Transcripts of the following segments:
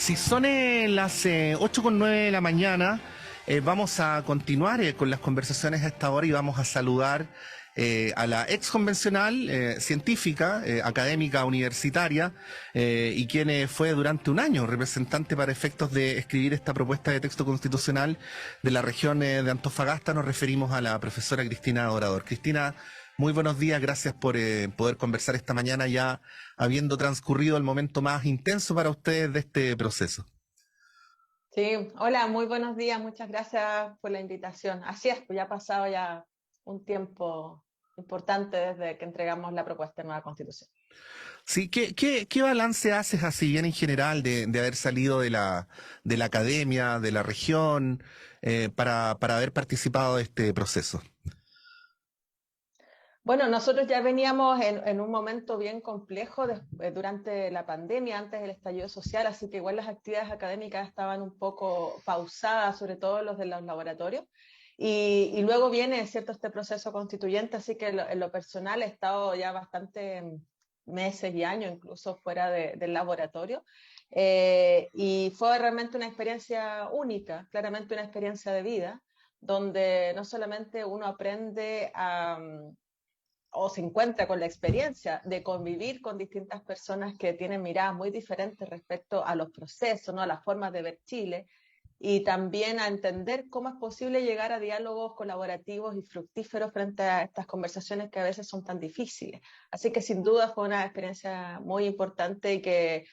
Si son las 8:09 de la mañana, vamos a continuar con las conversaciones a esta hora y vamos a saludar a la ex convencional científica, académica, universitaria, y quien fue durante un año representante para efectos de escribir esta propuesta de texto constitucional de la región de Antofagasta. Nos referimos a la profesora Cristina Dorador. Cristina, muy buenos días, gracias por poder conversar esta mañana, ya habiendo transcurrido el momento más intenso para ustedes de este proceso. Sí, hola, muy buenos días, muchas gracias por la invitación. Así es, pues ya ha pasado ya un tiempo importante desde que entregamos la propuesta de nueva constitución. Sí, ¿qué balance haces así bien en general de haber salido de la academia, de la región, para haber participado de este proceso? Bueno, nosotros ya veníamos en un momento bien complejo durante la pandemia, antes del estallido social, así que igual las actividades académicas estaban un poco pausadas, sobre todo los de los laboratorios. Y luego viene, ¿cierto?, este proceso constituyente, así que en lo personal he estado ya bastante meses y años incluso fuera del laboratorio. Y fue realmente una experiencia única, claramente una experiencia de vida, donde no solamente uno aprende o se encuentra con la experiencia de convivir con distintas personas que tienen miradas muy diferentes respecto a los procesos, ¿no?, a las formas de ver Chile, y también a entender cómo es posible llegar a diálogos colaborativos y fructíferos frente a estas conversaciones que a veces son tan difíciles. Así que sin duda fue una experiencia muy importante y que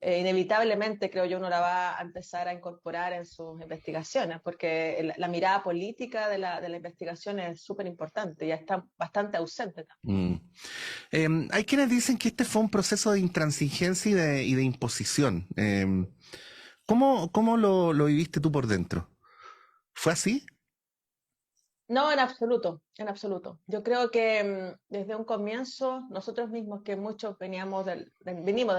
inevitablemente, creo yo, uno la va a empezar a incorporar en sus investigaciones, porque la mirada política de la investigación es súper importante, ya está bastante ausente también. Mm. Hay quienes dicen que este fue un proceso de intransigencia y de imposición. ¿Cómo lo viviste tú por dentro? ¿Fue así? No, en absoluto, en absoluto. Yo creo que desde un comienzo, nosotros mismos, que muchos venimos del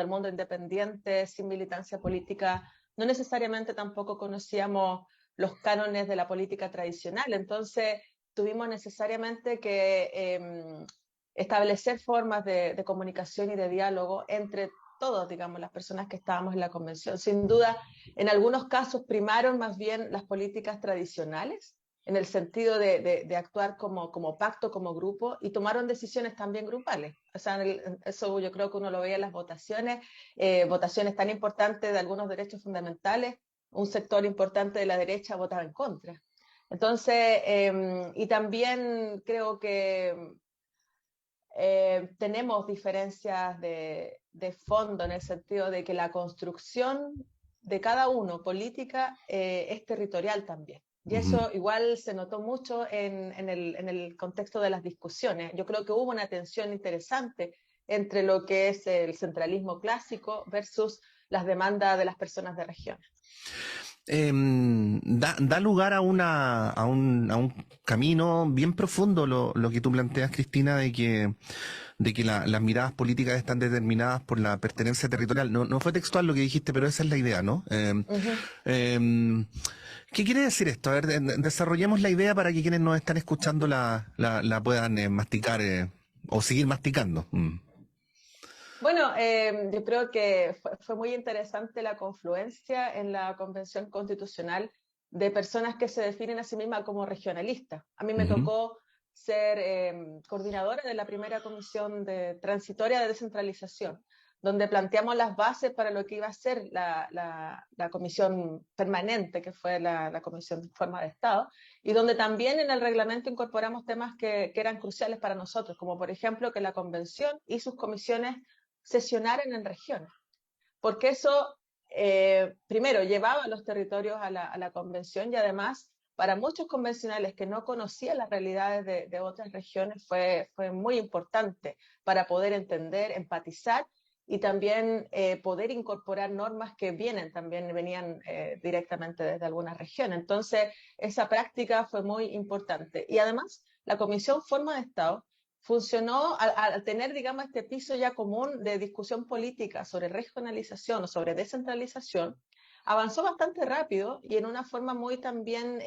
mundo independiente, sin militancia política, no necesariamente tampoco conocíamos los cánones de la política tradicional. Entonces, tuvimos necesariamente que establecer formas de comunicación y de diálogo entre todos, digamos, las personas que estábamos en la convención. Sin duda, en algunos casos primaron más bien las políticas tradicionales, en el sentido de actuar como pacto, como grupo, y tomaron decisiones también grupales. O sea, eso yo creo que uno lo veía en las votaciones tan importantes de algunos derechos fundamentales, un sector importante de la derecha votaba en contra. Entonces, y también creo que tenemos diferencias de fondo, en el sentido de que la construcción de cada uno política es territorial también. Y Ujú. eso igual se notó mucho en el contexto de las discusiones. Yo creo que hubo una tensión interesante entre lo que es el centralismo clásico versus las demandas de las personas de regiones. Da lugar a un camino bien profundo lo que tú planteas, Cristina, de que las miradas políticas están determinadas por la pertenencia territorial. No fue textual lo que dijiste, pero esa es la idea, ¿no? Ujú. ¿Qué quiere decir esto? A ver, desarrollemos la idea para que quienes nos están escuchando la puedan masticar, o seguir masticando. Bueno, yo creo que fue muy interesante la confluencia en la Convención Constitucional de personas que se definen a sí mismas como regionalistas. A mí me Ujú. tocó ser coordinadora de la primera comisión transitoria de descentralización, donde planteamos las bases para lo que iba a ser la comisión permanente, que fue la Comisión de Forma de Estado, y donde también en el reglamento incorporamos temas que eran cruciales para nosotros, como por ejemplo que la convención y sus comisiones sesionaran en regiones, porque eso, primero, llevaba a los territorios a la convención, y además, para muchos convencionales que no conocían las realidades de otras regiones, fue muy importante para poder entender, empatizar y también poder incorporar normas que venían directamente desde algunas regiones. Entonces, esa práctica fue muy importante. Y además, la Comisión Forma de Estado funcionó al tener, digamos, este piso ya común de discusión política sobre regionalización o sobre descentralización, avanzó bastante rápido y en una forma muy también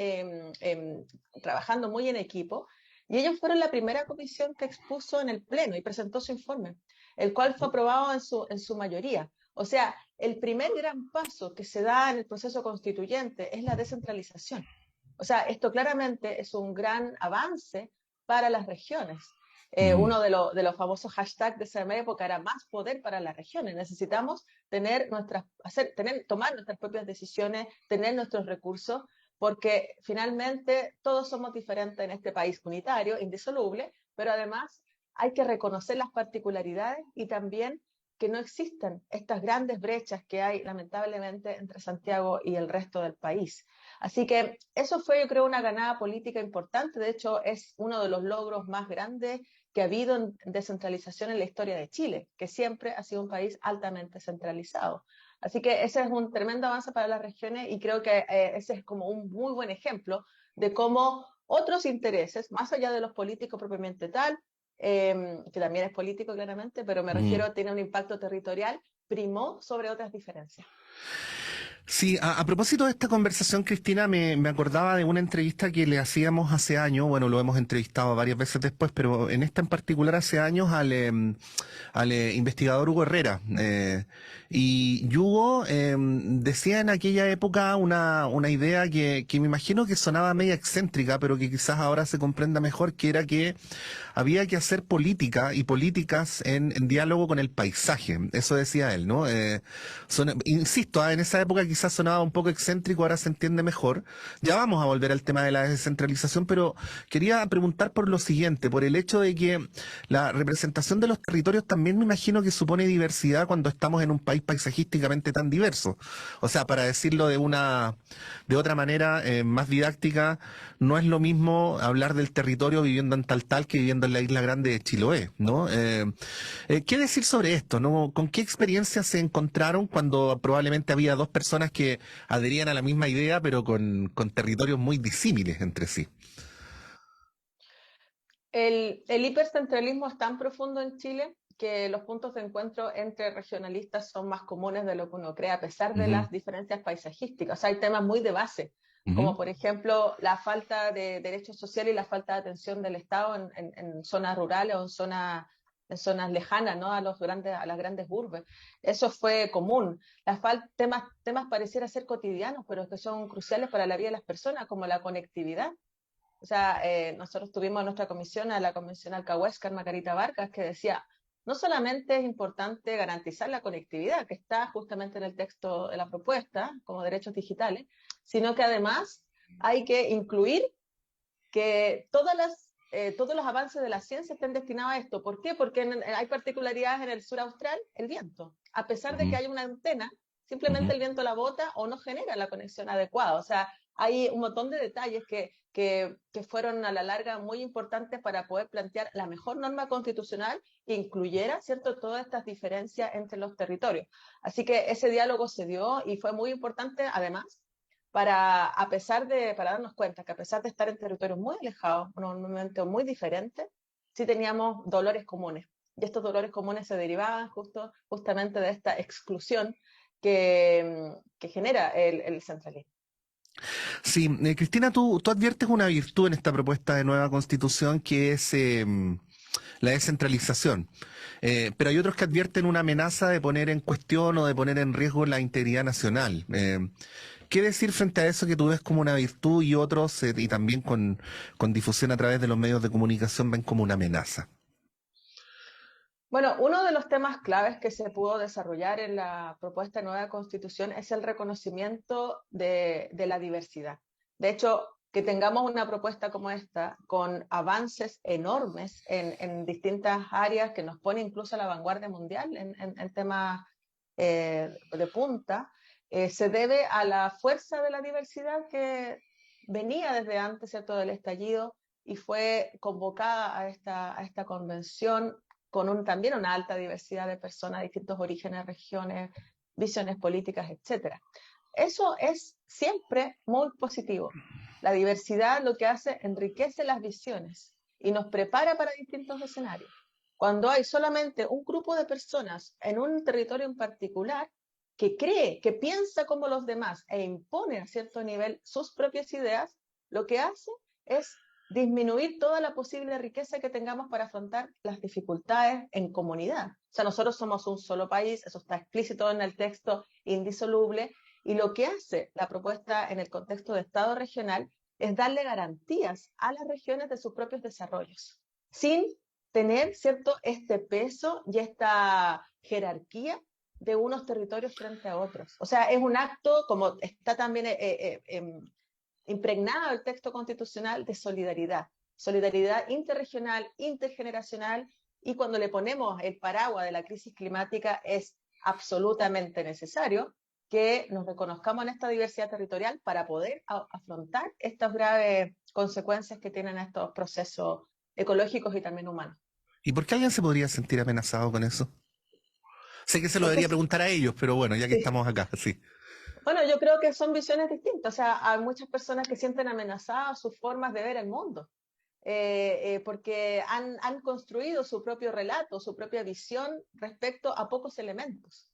trabajando muy en equipo. Y ellos fueron la primera comisión que expuso en el Pleno y presentó su informe, el cual fue aprobado en su mayoría. O sea, el primer gran paso que se da en el proceso constituyente es la descentralización. O sea, esto claramente es un gran avance para las regiones. Mm. Uno de los famosos hashtags de esa época era más poder para las regiones. Necesitamos tomar nuestras propias decisiones, tener nuestros recursos, porque finalmente todos somos diferentes en este país unitario, indisoluble, pero además hay que reconocer las particularidades y también que no existan estas grandes brechas que hay lamentablemente entre Santiago y el resto del país. Así que eso fue, yo creo, una ganada política importante. De hecho, es uno de los logros más grandes que ha habido en descentralización en la historia de Chile, que siempre ha sido un país altamente centralizado. Así que ese es un tremendo avance para las regiones y creo que ese es como un muy buen ejemplo de cómo otros intereses, más allá de los políticos propiamente tal, que también es político claramente, pero me refiero Mm. a tener un impacto territorial, primó sobre otras diferencias. Sí, a propósito de esta conversación, Cristina, me acordaba de una entrevista que le hacíamos hace años, bueno, lo hemos entrevistado varias veces después, pero en esta en particular hace años al investigador Hugo Herrera. Y Hugo decía en aquella época una idea que me imagino que sonaba media excéntrica, pero que quizás ahora se comprenda mejor, que era que había que hacer política y políticas en diálogo con el paisaje. Eso decía él, ¿no? Insisto, en esa época quizás sonaba un poco excéntrico, ahora se entiende mejor. Ya vamos a volver al tema de la descentralización, pero quería preguntar por lo siguiente, por el hecho de que la representación de los territorios también me imagino que supone diversidad cuando estamos en un país paisajísticamente tan diverso. O sea, para decirlo de otra manera, más didáctica, no es lo mismo hablar del territorio viviendo en Taltal que viviendo en la isla grande de Chiloé, ¿no? ¿Qué decir sobre esto, no? ¿Con qué experiencias se encontraron cuando probablemente había dos personas que adherían a la misma idea, pero con territorios muy disímiles entre sí? El hipercentralismo es tan profundo en Chile que los puntos de encuentro entre regionalistas son más comunes de lo que uno cree, a pesar de Ujú, las diferencias paisajísticas. O sea, hay temas muy de base, ujú, como por ejemplo la falta de derechos sociales y la falta de atención del Estado en zonas rurales o en zonas lejanas, ¿no? A las grandes urbes. Eso fue común. Temas pareciera ser cotidianos, pero que son cruciales para la vida de las personas, como la conectividad. O sea, nosotros tuvimos en nuestra comisión a la convencional Cahuéscar, Margarita Vargas, que decía, no solamente es importante garantizar la conectividad, que está justamente en el texto de la propuesta, como derechos digitales, sino que además hay que incluir que todos los avances de la ciencia estén destinados a esto. ¿Por qué? Porque hay particularidades en el sur austral, el viento. A pesar de que ujú, hay una antena, simplemente ujú. el viento la bota o no genera la conexión adecuada. O sea, hay un montón de detalles que fueron a la larga muy importantes para poder plantear la mejor norma constitucional que incluyera, ¿cierto?, todas estas diferencias entre los territorios. Así que ese diálogo se dio y fue muy importante, además, para darnos cuenta que a pesar de estar en territorios muy alejados, en un momento muy diferente, sí teníamos dolores comunes. Y estos dolores comunes se derivaban justamente de esta exclusión que genera el centralismo. Sí, Cristina, tú adviertes una virtud en esta propuesta de nueva constitución que es la descentralización. Pero hay otros que advierten una amenaza de poner en cuestión o de poner en riesgo la integridad nacional. ¿Qué decir frente a eso que tú ves como una virtud y otros, y también con difusión a través de los medios de comunicación, ven como una amenaza? Bueno, uno de los temas claves que se pudo desarrollar en la propuesta de nueva constitución es el reconocimiento de la diversidad. De hecho, que tengamos una propuesta como esta, con avances enormes en distintas áreas que nos pone incluso a la vanguardia mundial en temas de punta, se debe a la fuerza de la diversidad que venía desde antes, ¿cierto?, del estallido y fue convocada a esta convención con también una alta diversidad de personas de distintos orígenes, regiones, visiones políticas, etcétera. Eso es siempre muy positivo. La diversidad lo que hace enriquece las visiones y nos prepara para distintos escenarios. Cuando hay solamente un grupo de personas en un territorio en particular que cree, que piensa como los demás e impone a cierto nivel sus propias ideas, lo que hace es disminuir toda la posible riqueza que tengamos para afrontar las dificultades en comunidad. O sea, nosotros somos un solo país, eso está explícito en el texto indisoluble, y lo que hace la propuesta en el contexto de Estado regional es darle garantías a las regiones de sus propios desarrollos, sin tener, ¿cierto?, este peso y esta jerarquía de unos territorios frente a otros. O sea, es un acto, como está también impregnado el texto constitucional, de solidaridad. Solidaridad interregional, intergeneracional, y cuando le ponemos el paraguas de la crisis climática es absolutamente necesario que nos reconozcamos en esta diversidad territorial para poder afrontar estas graves consecuencias que tienen estos procesos ecológicos y también humanos. ¿Y por qué alguien se podría sentir amenazado con eso? Sé que se lo Porque debería preguntar a ellos, pero bueno, ya que sí. estamos acá, sí. Bueno, yo creo que son visiones distintas. O sea, hay muchas personas que sienten amenazadas sus formas de ver el mundo, porque han construido su propio relato, su propia visión respecto a pocos elementos.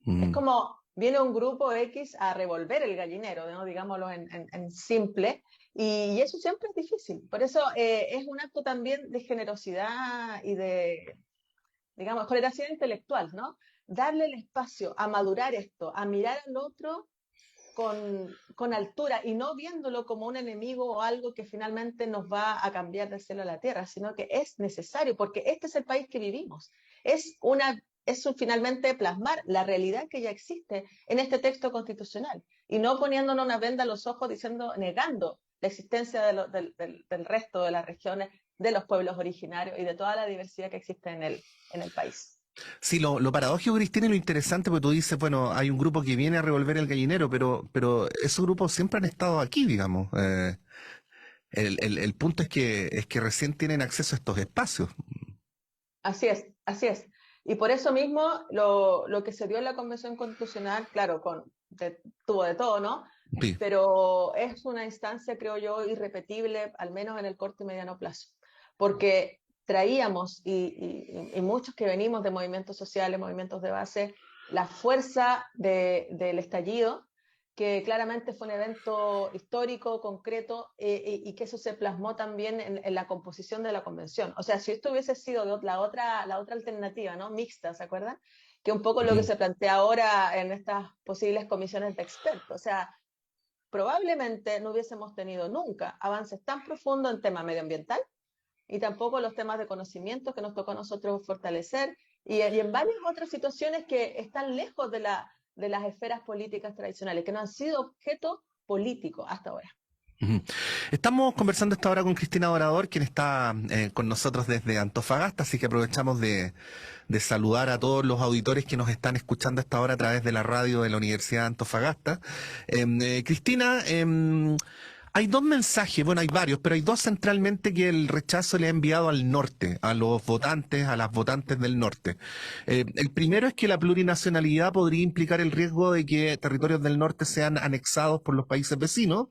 Es Mm. como viene un grupo X a revolver el gallinero, ¿no? Digámoslo en simple, y eso siempre es difícil. Por eso es un acto también de generosidad y de, digamos, generosidad intelectual, ¿no? Darle el espacio a madurar esto, a mirar al otro con altura y no viéndolo como un enemigo o algo que finalmente nos va a cambiar del cielo a la tierra, sino que es necesario, porque este es el país que vivimos. Finalmente plasmar la realidad que ya existe en este texto constitucional y no poniéndonos una venda a los ojos diciendo, negando la existencia del resto de las regiones, de los pueblos originarios y de toda la diversidad que existe en el país. Sí, lo paradójico, Cristina, y lo interesante, porque tú dices, bueno, hay un grupo que viene a revolver el gallinero, pero esos grupos siempre han estado aquí, digamos. El punto es que recién tienen acceso a estos espacios. Así es, así es. Y por eso mismo lo que se dio en la Convención Constitucional, claro, tuvo de todo, ¿no? Sí. Pero es una instancia, creo yo, irrepetible, al menos en el corto y mediano plazo, porque traíamos, y muchos que venimos de movimientos sociales, movimientos de base, la fuerza del estallido, que claramente fue un evento histórico, concreto, y que eso se plasmó también en la composición de la convención. O sea, si esto hubiese sido la otra alternativa, ¿no? Mixta, ¿se acuerdan? Que un poco lo que Ujú. se plantea ahora en estas posibles comisiones de expertos. O sea, probablemente no hubiésemos tenido nunca avances tan profundos en tema medioambiental y tampoco los temas de conocimiento que nos tocó a nosotros fortalecer y en varias otras situaciones que están lejos de las esferas políticas tradicionales, que no han sido objeto político hasta ahora. Ujú. Estamos conversando esta hora con Cristina Dorador, quien está con nosotros desde Antofagasta, así que aprovechamos de saludar a todos los auditores que nos están escuchando a esta hora a través de la radio de la Universidad de Antofagasta. Cristina, hay dos mensajes, bueno, hay varios, pero hay dos centralmente que el rechazo le ha enviado al norte, a los votantes, a las votantes del norte. El primero es que la plurinacionalidad podría implicar el riesgo de que territorios del norte sean anexados por los países vecinos.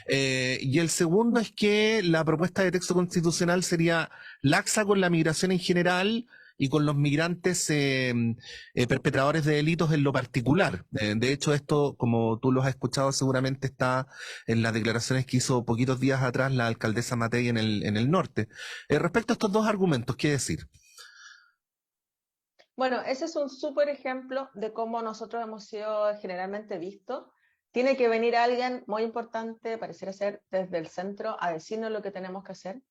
Y el segundo es que la propuesta de texto constitucional sería laxa con la migración en general y con los migrantes perpetradores de delitos en lo particular. De hecho, esto, como tú lo has escuchado, seguramente está en las declaraciones que hizo poquitos días atrás la alcaldesa Matei en el norte. Respecto a estos dos argumentos, ¿qué decir? Bueno, ese es un súper ejemplo de cómo nosotros hemos sido generalmente vistos. Tiene que venir alguien muy importante, pareciera ser desde el centro, a decirnos lo que tenemos que hacer,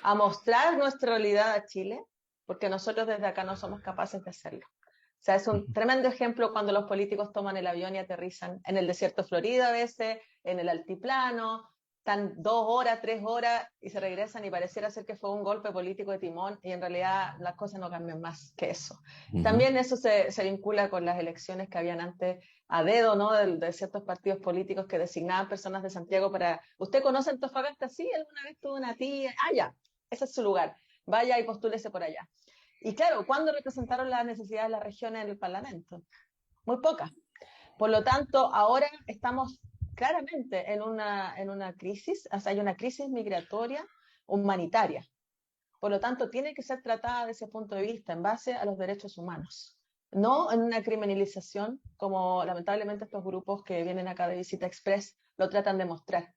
a mostrar nuestra realidad a Chile, porque nosotros desde acá no somos capaces de hacerlo. O sea, es un tremendo ejemplo cuando los políticos toman el avión y aterrizan en el desierto de Florida a veces, en el altiplano, están 2 horas, 3 horas y se regresan y pareciera ser que fue un golpe político de timón y en realidad las cosas no cambian más que eso. Ujú. También eso se vincula con las elecciones que habían antes a dedo, ¿no? De ciertos partidos políticos que designaban personas de Santiago para, ¿usted conoce Antofagasta? Sí, alguna vez tuvo una tía, ya, ese es su lugar, vaya y postúlese por allá. Y claro, ¿cuándo representaron las necesidades de las regiones en el Parlamento? Muy pocas. Por lo tanto, ahora estamos claramente en una crisis, o sea, hay una crisis migratoria humanitaria. Por lo tanto, tiene que ser tratada desde ese punto de vista, en base a los derechos humanos, no en una criminalización, como lamentablemente estos grupos que vienen acá de visita express lo tratan de mostrar.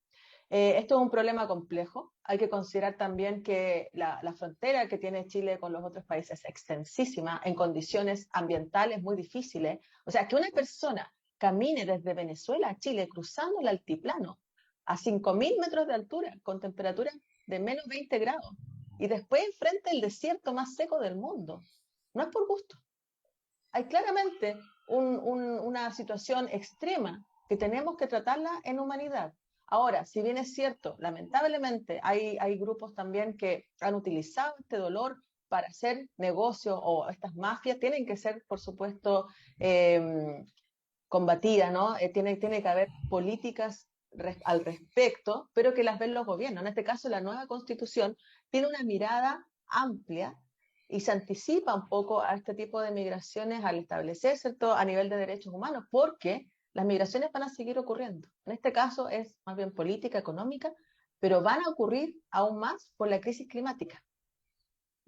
Esto es un problema complejo. Hay que considerar también que la frontera que tiene Chile con los otros países es extensísima, en condiciones ambientales muy difíciles. O sea, que una persona camine desde Venezuela a Chile cruzando el altiplano a 5.000 metros de altura, con temperaturas de menos 20 grados, y después enfrente el desierto más seco del mundo, no es por gusto. Hay claramente una situación extrema que tenemos que tratarla en humanidad. Ahora, si bien es cierto, lamentablemente hay grupos también que han utilizado este dolor para hacer negocio, o estas mafias tienen que ser, por supuesto, combatidas, ¿no? Tiene que haber políticas al respecto, pero que las ven los gobiernos. En este caso, la nueva constitución tiene una mirada amplia y se anticipa un poco a este tipo de migraciones al establecer, ¿cierto?, a nivel de derechos humanos, porque las migraciones van a seguir ocurriendo. En este caso es más bien política, económica, pero van a ocurrir aún más por la crisis climática.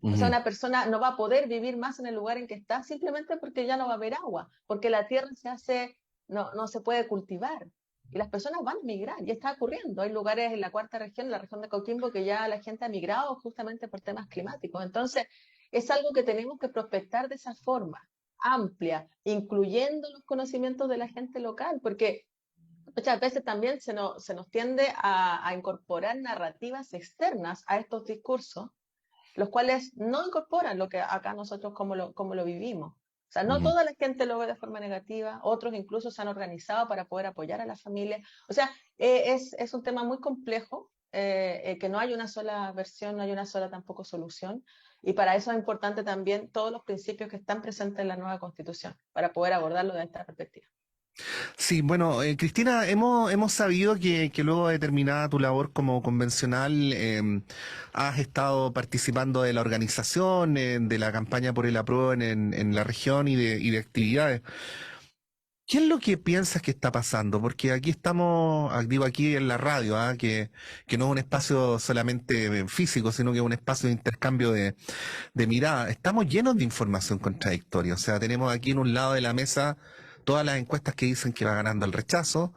O sea, una persona no va a poder vivir más en el lugar en que está simplemente porque ya no va a haber agua, porque la tierra no se puede cultivar. Y las personas van a migrar, y está ocurriendo. Hay lugares en la cuarta región, en la región de Coquimbo, que ya la gente ha migrado justamente por temas climáticos. Entonces, es algo que tenemos que prospectar de esa forma, amplia, incluyendo los conocimientos de la gente local, porque muchas veces también se nos tiende a incorporar narrativas externas a estos discursos, los cuales no incorporan lo que acá nosotros como lo vivimos. O sea, no toda la gente lo ve de forma negativa, otros incluso se han organizado para poder apoyar a la familia. O sea, es un tema muy complejo, que no hay una sola versión, no hay una sola tampoco solución, y para eso es importante también todos los principios que están presentes en la nueva Constitución, para poder abordarlo de esta perspectiva. Sí, bueno, Cristina, hemos sabido que luego de terminada tu labor como convencional, has estado participando de la organización, de la campaña por el apruebo en la región y de actividades. ¿Qué es lo que piensas que está pasando? Porque aquí estamos, digo aquí en la radio, que no es un espacio solamente físico, sino que es un espacio de intercambio de mirada. Estamos llenos de información contradictoria. O sea, tenemos aquí en un lado de la mesa todas las encuestas que dicen que va ganando el rechazo.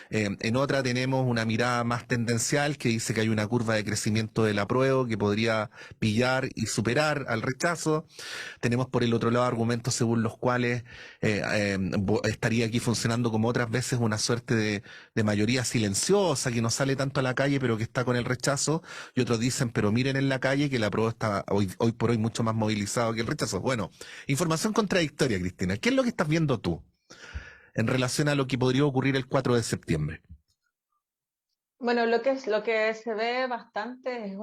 En otra tenemos una mirada más tendencial que dice que hay una curva de crecimiento del apruebo que podría pillar y superar al rechazo. Tenemos por el otro lado argumentos según los cuales estaría aquí funcionando como otras veces una suerte de mayoría silenciosa que no sale tanto a la calle pero que está con el rechazo, y otros dicen, pero miren en la calle que el apruebo está hoy por hoy mucho más movilizado que el rechazo. Bueno, información contradictoria, Cristina. ¿Qué es lo que estás viendo tú en relación a lo que podría ocurrir el 4 de septiembre? Bueno, lo que se ve bastante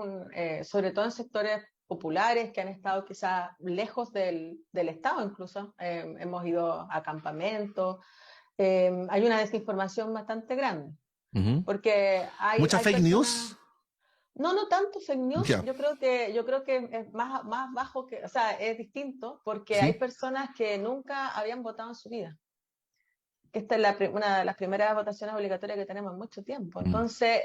es sobre todo en sectores populares que han estado quizás lejos del Estado incluso. Hemos ido a campamentos. Hay una desinformación bastante grande, Ujú. porque ¿Mucha hay fake personas, news? no tanto fake news. Ya, Yo creo que es más bajo que, o sea, es distinto, porque hay sí. personas que nunca habían votado en su vida, que esta es una de las primeras votaciones obligatorias que tenemos en mucho tiempo. Mm. Entonces,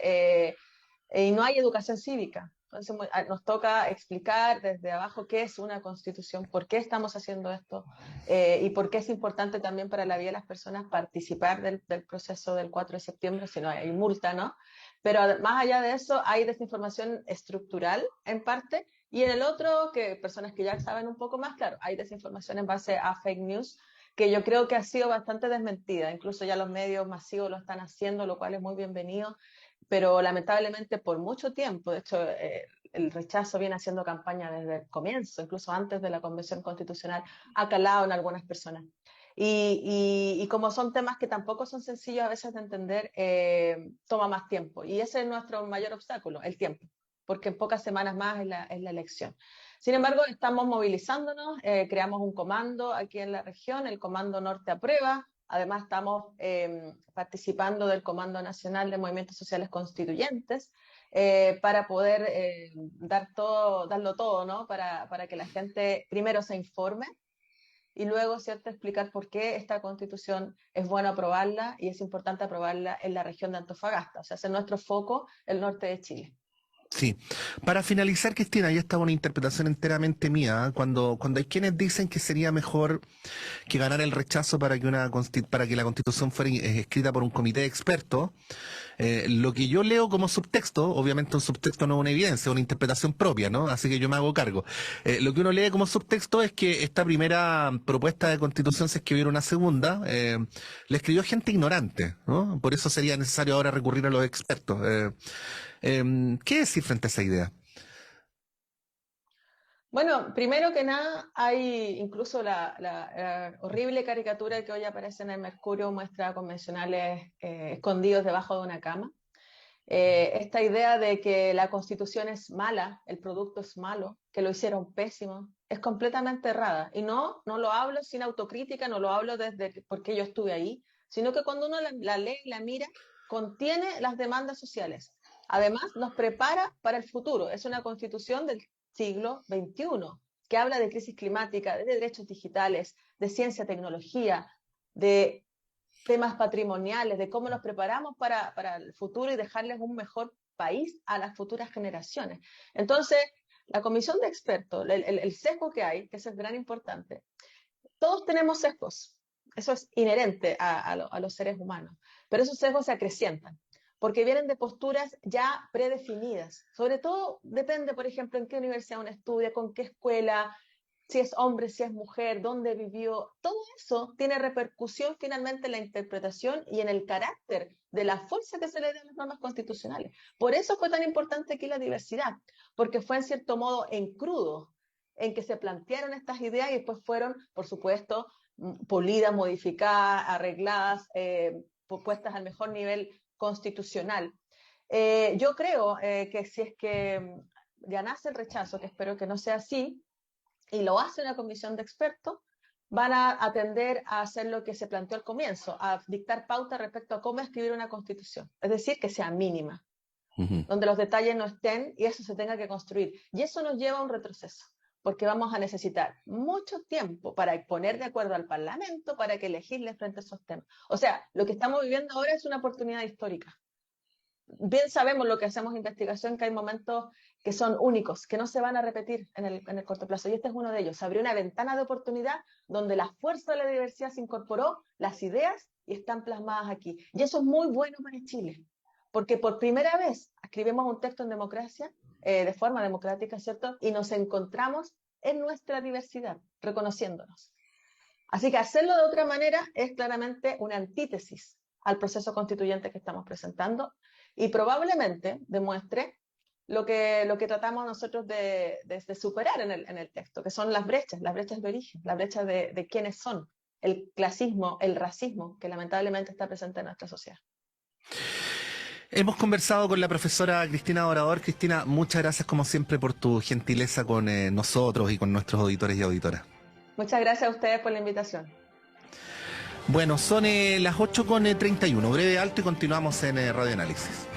y no hay educación cívica. Entonces, nos toca explicar desde abajo qué es una constitución, por qué estamos haciendo esto, y por qué es importante también para la vida de las personas participar del proceso del 4 de septiembre, si no hay multa, ¿no? Pero más allá de eso, hay desinformación estructural en parte, y en el otro, que personas que ya saben un poco más, claro, hay desinformación en base a fake news, que yo creo que ha sido bastante desmentida. Incluso ya los medios masivos lo están haciendo, lo cual es muy bienvenido, pero lamentablemente por mucho tiempo, de hecho, el rechazo viene haciendo campaña desde el comienzo, incluso antes de la Convención Constitucional, ha calado en algunas personas. Y como son temas que tampoco son sencillos a veces de entender, toma más tiempo. Y ese es nuestro mayor obstáculo, el tiempo, porque en pocas semanas más es la elección. Sin embargo, estamos movilizándonos, creamos un comando aquí en la región, el Comando Norte Aprueba. Además, estamos participando del Comando Nacional de Movimientos Sociales Constituyentes, para poder darlo todo, ¿no? Para que la gente primero se informe y luego, ¿cierto?, explicar por qué esta constitución es bueno aprobarla, y es importante aprobarla en la región de Antofagasta. O sea, es nuestro foco el norte de Chile. Sí. Para finalizar, Cristina, y esta es una interpretación enteramente mía, cuando hay quienes dicen que sería mejor que ganara el rechazo para que para que la Constitución fuera escrita por un comité de expertos, lo que yo leo como subtexto, obviamente un subtexto no es una evidencia, es una interpretación propia, ¿no? Así que yo me hago cargo. Lo que uno lee como subtexto es que esta primera propuesta de Constitución, si es que hubiera una segunda, la escribió gente ignorante, ¿no? Por eso sería necesario ahora recurrir a los expertos. ¿Qué decir frente a esa idea? Bueno, primero que nada, hay incluso la horrible caricatura que hoy aparece en el Mercurio, muestra convencionales escondidos debajo de una cama. Esta idea de que la Constitución es mala, el producto es malo, que lo hicieron pésimo, es completamente errada. Y no lo hablo sin autocrítica, no lo hablo desde porque yo estuve ahí, sino que cuando uno la lee y la mira, contiene las demandas sociales. Además, nos prepara para el futuro. Es una Constitución del siglo XXI, que habla de crisis climática, de derechos digitales, de ciencia, tecnología, de temas patrimoniales, de cómo nos preparamos para el futuro y dejarles un mejor país a las futuras generaciones. Entonces, la comisión de expertos, el sesgo que hay, que eso es gran importante, todos tenemos sesgos, eso es inherente a los seres humanos, pero esos sesgos se acrecientan, porque vienen de posturas ya predefinidas. Sobre todo depende, por ejemplo, en qué universidad uno estudia, con qué escuela, si es hombre, si es mujer, dónde vivió. Todo eso tiene repercusión finalmente en la interpretación y en el carácter de la fuerza que se le da a las normas constitucionales. Por eso fue tan importante aquí la diversidad, porque fue en cierto modo en crudo, en que se plantearon estas ideas y después fueron, por supuesto, pulidas, modificadas, arregladas, puestas al mejor nivel constitucional. Yo creo que si es que ganase el rechazo, que espero que no sea así, y lo hace una comisión de expertos, van a atender a hacer lo que se planteó al comienzo, a dictar pautas respecto a cómo escribir una constitución, es decir, que sea mínima, donde los detalles no estén y eso se tenga que construir. Y eso nos lleva a un retroceso, porque vamos a necesitar mucho tiempo para poner de acuerdo al Parlamento para que legisle frente a esos temas. O sea, lo que estamos viviendo ahora es una oportunidad histórica. Bien sabemos lo que hacemos investigación, que hay momentos que son únicos, que no se van a repetir en el corto plazo, y este es uno de ellos. Se abrió una ventana de oportunidad donde la fuerza de la diversidad se incorporó, las ideas, y están plasmadas aquí. Y eso es muy bueno para Chile, porque por primera vez escribimos un texto en democracia, de forma democrática, ¿cierto? Y nos encontramos en nuestra diversidad, reconociéndonos. Así que hacerlo de otra manera es claramente una antítesis al proceso constituyente que estamos presentando, y probablemente demuestre lo que tratamos nosotros de superar en el texto, que son las brechas de origen, las brechas de quiénes son, el clasismo, el racismo, que lamentablemente está presente en nuestra sociedad. Hemos conversado con la profesora Cristina Orador. Cristina, muchas gracias como siempre por tu gentileza con nosotros y con nuestros auditores y auditoras. Muchas gracias a ustedes por la invitación. Bueno, son las 8:31, breve alto y continuamos en Radio Análisis.